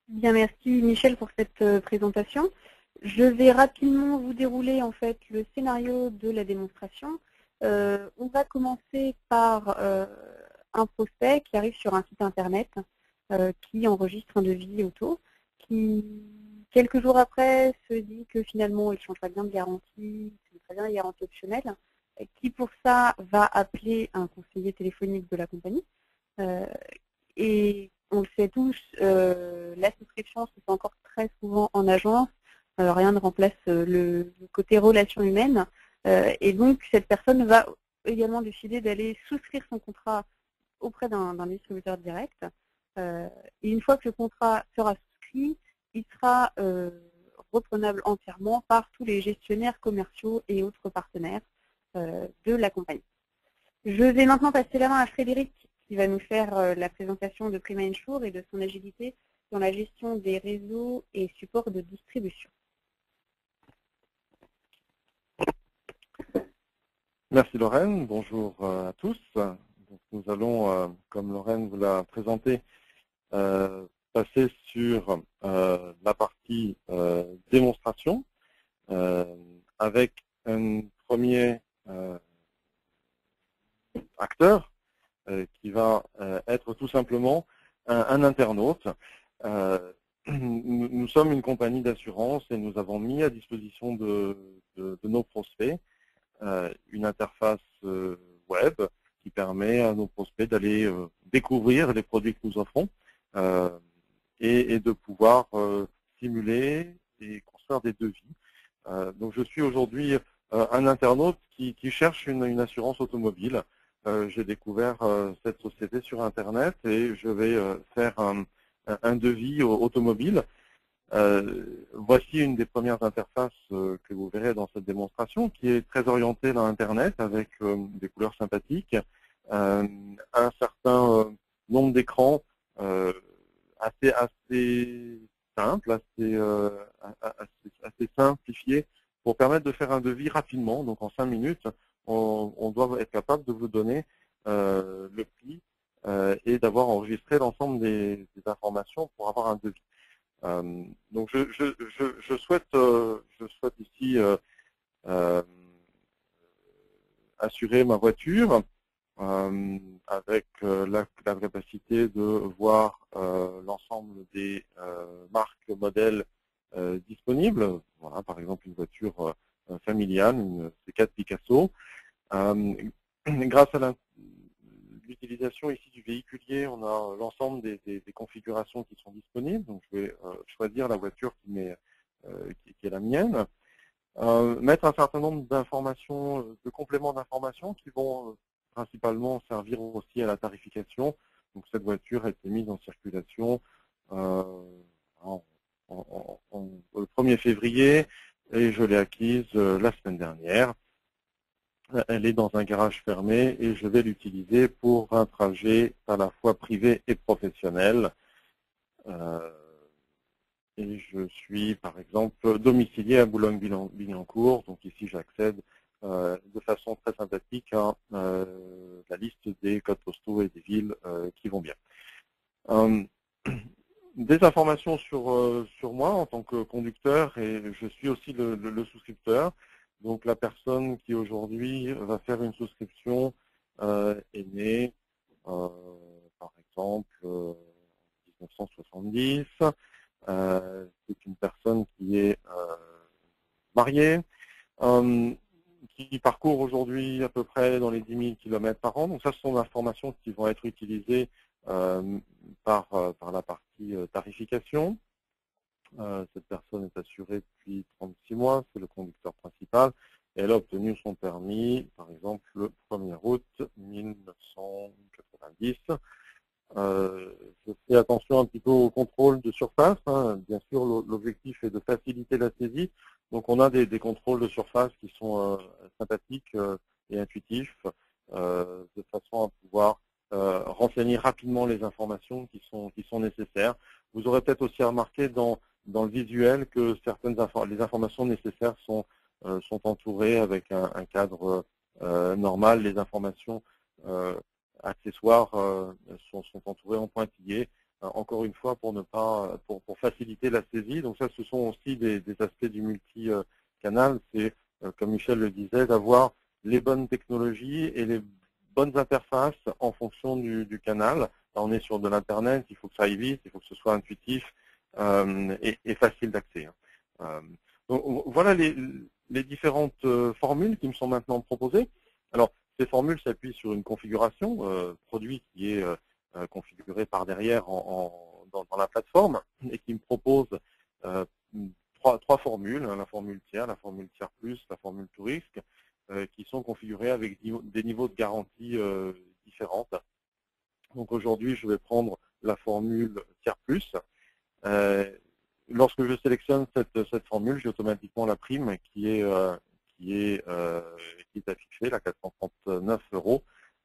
Bien, merci Michel pour cette présentation. Je vais rapidement vous dérouler en fait le scénario de la démonstration. On va commencer par un prospect qui arrive sur un site internet qui enregistre un devis auto, qui quelques jours après se dit que finalement il changerait bien de garantie, c'est très bien les garanties optionnelles, qui pour ça va appeler un conseiller téléphonique de la compagnie. Et on le sait tous, la souscription se fait encore très souvent en agence. Rien ne remplace le côté relation humaine. Et donc, cette personne va également décider d'aller souscrire son contrat auprès d'un distributeur direct. Et une fois que le contrat sera souscrit, il sera reprenable entièrement par tous les gestionnaires commerciaux et autres partenaires de la compagnie. Je vais maintenant passer la main à Frédéric qui va nous faire la présentation de Prima Insure et de son agilité dans la gestion des réseaux et supports de distribution. Merci Lorraine, bonjour à tous. Donc, nous allons, comme Lorraine vous l'a présenté, passer sur la partie démonstration avec un premier acteur qui va être tout simplement un internaute. Nous sommes une compagnie d'assurance et nous avons mis à disposition de nos prospects une interface web qui permet à nos prospects d'aller découvrir les produits que nous offrons et de pouvoir simuler et construire des devis. Donc je suis aujourd'hui un internaute qui cherche une assurance automobile. J'ai découvert cette société sur Internet et je vais faire un devis automobile. Voici une des premières interfaces que vous verrez dans cette démonstration, qui est très orientée vers Internet avec des couleurs sympathiques, un certain nombre d'écrans assez simple, assez simplifié pour permettre de faire un devis rapidement. Donc en 5 minutes, on doit être capable de vous donner le prix et d'avoir enregistré l'ensemble des informations pour avoir un devis. Donc je souhaite ici assurer ma voiture avec la capacité de voir l'ensemble des marques modèles disponibles. Voilà, par exemple une voiture familiale, une C4 Picasso. Grâce à l'utilisation ici du véhiculier, on a l'ensemble des configurations qui sont disponibles. Donc je vais choisir la voiture qui est la mienne. Mettre un certain nombre d'informations, de compléments d'informations qui vont principalement servir aussi à la tarification. Donc cette voiture a été mise en circulation le 1er février et je l'ai acquise la semaine dernière. Elle est dans un garage fermé et je vais l'utiliser pour un trajet à la fois privé et professionnel. Et je suis, par exemple, domicilié à Boulogne-Billancourt. Donc ici, j'accède de façon très sympathique à la liste des codes postaux et des villes qui vont bien. Des informations sur moi en tant que conducteur, et je suis aussi le souscripteur. Donc la personne qui aujourd'hui va faire une souscription est née, par exemple, en 1970. C'est une personne qui est mariée, qui parcourt aujourd'hui à peu près dans les 10 000 km par an. Donc ça, ce sont des informations qui vont être utilisées par la partie tarification. Cette personne est assurée depuis 36 mois, c'est le conducteur principal. Et elle a obtenu son permis, par exemple, le 1er août 1990. Je fais attention un petit peu au contrôle de surface. Bien sûr, l'objectif est de faciliter la saisie. Donc, on a des contrôles de surface qui sont sympathiques et intuitifs, de façon à pouvoir renseigner rapidement les informations qui sont nécessaires. Vous aurez peut-être aussi remarqué dans le visuel que les informations nécessaires sont entourées avec un cadre normal. Les informations accessoires sont entourés en pointillés. encore une fois pour ne pas pour faciliter la saisie. Donc ça, ce sont aussi des aspects du multi-canal. C'est, comme Michel le disait, d'avoir les bonnes technologies et les bonnes interfaces en fonction du canal. Là, on est sur de l'Internet, il faut que ça aille vite, il faut que ce soit intuitif et facile d'accès. Donc voilà les différentes formules qui me sont maintenant proposées. Alors, ces formules s'appuient sur une configuration produit qui est configurée par derrière dans la plateforme et qui me propose trois formules, la formule tiers, la formule tiers plus, la formule tout risque, qui sont configurées avec des niveaux de garantie différentes. Donc aujourd'hui, je vais prendre la formule tiers plus. Lorsque je sélectionne cette formule, j'ai automatiquement la prime qui est affichée, la 439,21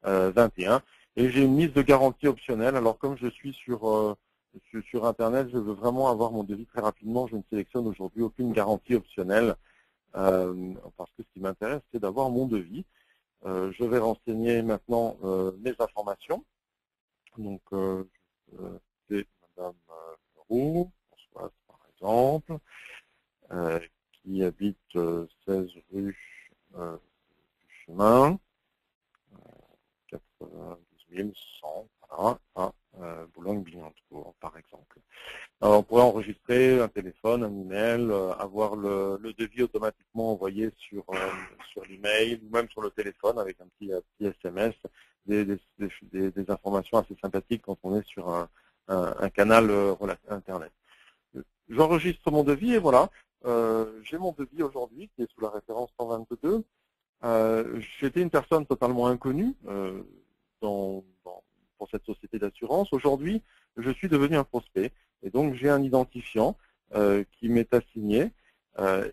€. Et j'ai une mise de garantie optionnelle. Alors comme je suis sur Internet, je veux vraiment avoir mon devis très rapidement. Je ne sélectionne aujourd'hui aucune garantie optionnelle parce que ce qui m'intéresse, c'est d'avoir mon devis. Je vais renseigner maintenant mes informations. Donc, c'est Madame Roux, Françoise par exemple, qui habite 16 rue du Chemin, 92 100, voilà, à Boulogne-Billancourt, par exemple. Alors, on pourrait enregistrer un téléphone, un email, avoir le devis automatiquement envoyé sur l'email ou même sur le téléphone avec un petit SMS, des informations assez sympathiques quand on est sur un canal Internet. J'enregistre mon devis et voilà, j'ai mon devis aujourd'hui qui est sous la référence 122. J'étais une personne totalement inconnue pour cette société d'assurance. Aujourd'hui, je suis devenu un prospect et donc j'ai un identifiant qui m'est assigné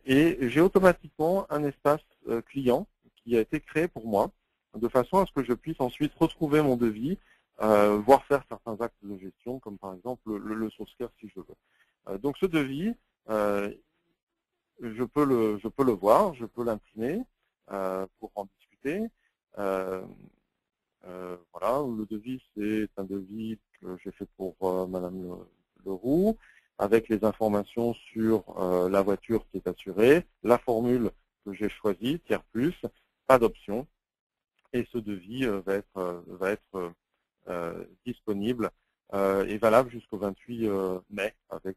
et j'ai automatiquement un espace client qui a été créé pour moi de façon à ce que je puisse ensuite retrouver mon devis, voire faire certains actes de gestion comme par exemple le sourceur si je veux. Donc ce devis, je peux le voir, je peux l'imprimer pour en discuter. Voilà, le devis, c'est un devis que j'ai fait pour Madame Leroux, avec les informations sur la voiture qui est assurée, la formule que j'ai choisie, tiers plus, pas d'option, et ce devis va être disponible et valable jusqu'au 28 mai avec